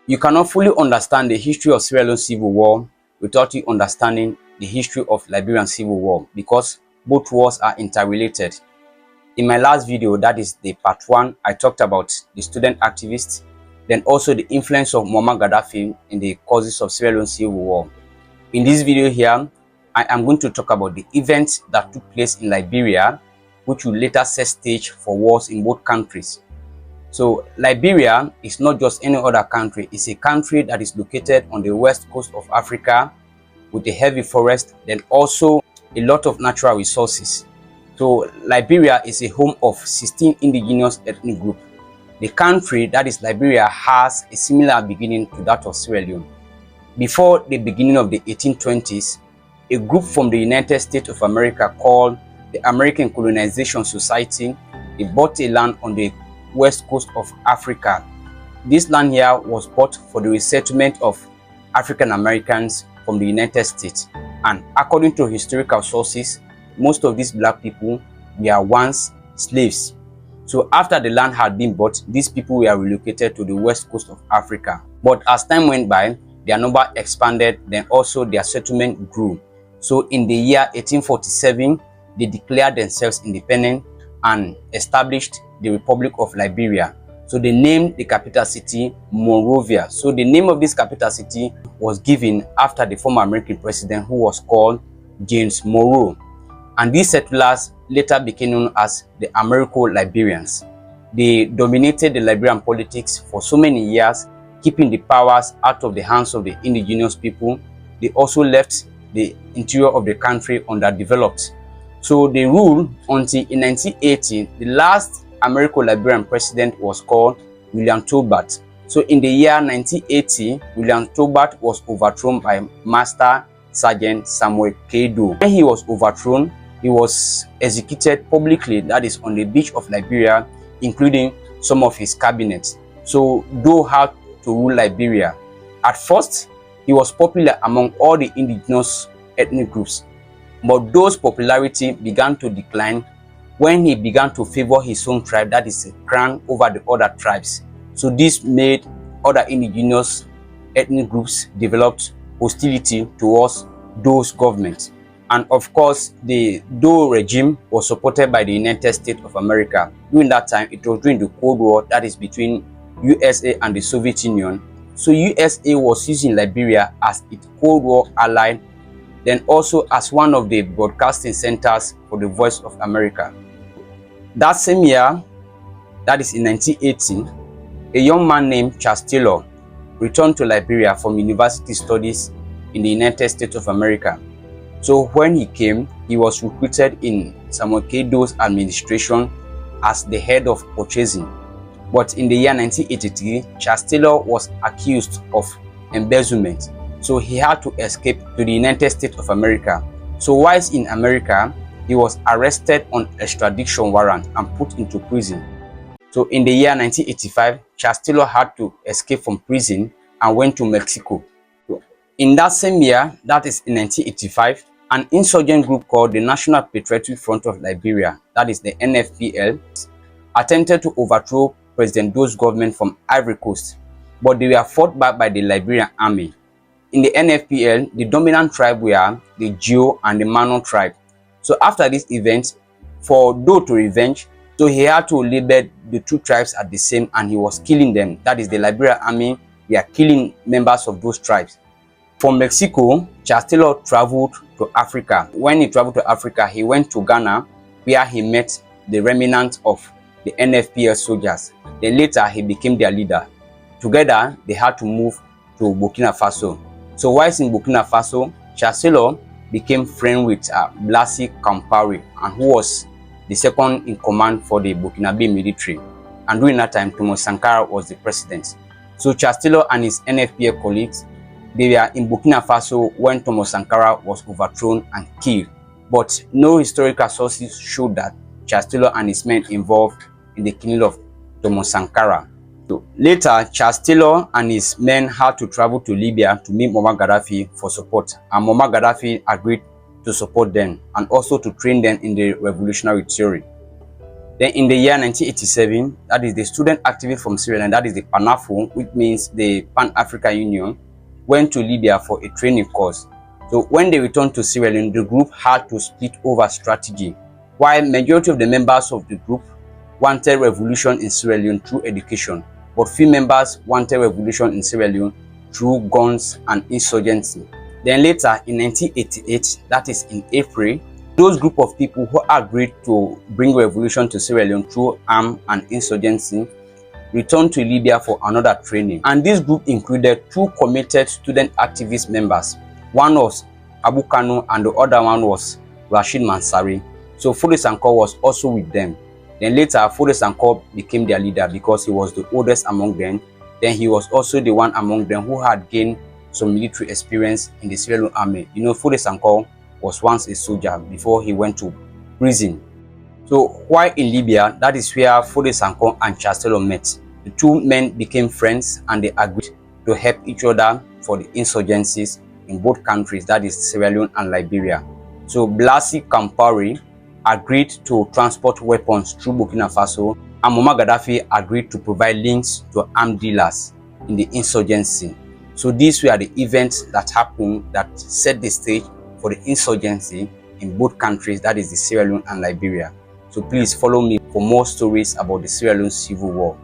You cannot fully understand the history of Sierra Leone Civil War without you understanding the history of Liberian Civil War, because both wars are interrelated. In my last video, that is the part 1, I talked about the student activists, then also the influence of Muammar Gaddafi in the causes of Sierra Leone Civil War. In this video here, I am going to talk about the events that took place in Liberia, which will later set stage for wars in both countries. So Liberia is not just any other country, it's a country that is located on the west coast of Africa with a heavy forest, then also a lot of natural resources. So Liberia is a home of 16 indigenous ethnic groups. The country, that is Liberia, has a similar beginning to that of Sierra Leone. Before the beginning of the 1820s, a group from the United States of America called the American Colonization Society, they bought a land on the west coast of Africa. This land here was bought for the resettlement of African Americans from the United States. And according to historical sources, most of these black people were once slaves. So after the land had been bought, these people were relocated to the west coast of Africa. But as time went by, their number expanded, then also their settlement grew. So in the year 1847, they declared themselves independent and established the Republic of Liberia. So they named the capital city Monrovia. So the name of this capital city was given after the former American president, who was called James Monroe. And these settlers later became known as the Americo-Liberians. They dominated the Liberian politics for so many years, keeping the powers out of the hands of the indigenous people. They also left the interior of the country underdeveloped. So they ruled until in 1980, the last Americo-Liberian president was called William Tolbert. So in the year 1980, William Tolbert was overthrown by Master Sergeant Samuel Kedo. When he was overthrown, he was executed publicly, that is on the beach of Liberia, including some of his cabinet. So though had to rule Liberia. At first, he was popular among all the indigenous ethnic groups, but those popularity began to decline when he began to favor his own tribe, that is a crown, over the other tribes. So this made other indigenous ethnic groups developed hostility towards those governments. And of course, the Doe regime was supported by the United States of America. During that time, it was during the Cold War, that is between USA and the Soviet Union. So USA was using Liberia as its Cold War ally, then also as one of the broadcasting centers for the Voice of America. That same year, that is in 1980, a young man named Charles Taylor returned to Liberia from university studies in the United States of America. So when he came, he was recruited in Samuel Kedo's administration as the head of purchasing. But in the year 1983, Charles Taylor was accused of embezzlement. So he had to escape to the United States of America. So whilst in America, he was arrested on extradition warrant and put into prison. So in the year 1985, Charles Taylor had to escape from prison and went to Mexico. In that same year, that is in 1985, an insurgent group called the National Patriotic Front of Liberia, that is the NFPL, attempted to overthrow President Doe's government from Ivory Coast, but they were fought back by the Liberian army. In the NFPL, the dominant tribe were the Geo and the Mano tribe. So after this event, for Doe to revenge, so he had to label the two tribes at the same, and he was killing them. That is the Liberian army, they are killing members of those tribes. From Mexico, Charles Taylor traveled to Africa. When he traveled to Africa, he went to Ghana, where he met the remnants of the NFPL soldiers. Then later, he became their leader. Together, they had to move to Burkina Faso. So whilst in Burkina Faso, Charles Taylor became friend with Blaise Compaoré, and who was the second in command for the Burkinabe military. And during that time, Thomas Sankara was the president. So Charles Taylor and his NFPL colleagues, they were in Burkina Faso when Thomas Sankara was overthrown and killed. But no historical sources show that Charles Taylor and his men involved in the killing of Thomas Sankara. So later, Charles Taylor and his men had to travel to Libya to meet Muammar Gaddafi for support, and Muammar Gaddafi agreed to support them and also to train them in the revolutionary theory. Then in the year 1987, that is the student activist from Sierra Leone, that is the PANAFO, which means the Pan-African Union, went to Libya for a training course. So when they returned to Sierra Leone, the group had to split over strategy. While majority of the members of the group wanted revolution in Sierra Leone through education, but few members wanted revolution in Sierra Leone through guns and insurgency. Then later in 1988, that is in April, those group of people who agreed to bring revolution to Sierra Leone through armed and insurgency returned to Libya for another training. And this group included two committed student activist members. One was Abu Kanu and the other one was Rashid Mansari. So Foday Sankoh was also with them. Then later, Foday Sankoh became their leader because he was the oldest among them. Then he was also the one among them who had gained some military experience in the Sierra Leone army. You know, Foday Sankoh was once a soldier before he went to prison. So while in Libya, that is where Foday Sankoh and Chancellor met. The two men became friends and they agreed to help each other for the insurgencies in both countries, that is Sierra Leone and Liberia. So Blasi Compaoré agreed to transport weapons through Burkina Faso, and Muammar Gaddafi agreed to provide links to armed dealers in the insurgency. So these were the events that happened that set the stage for the insurgency in both countries, that is the Sierra Leone and Liberia. So please follow me for more stories about the Sierra Leone Civil War.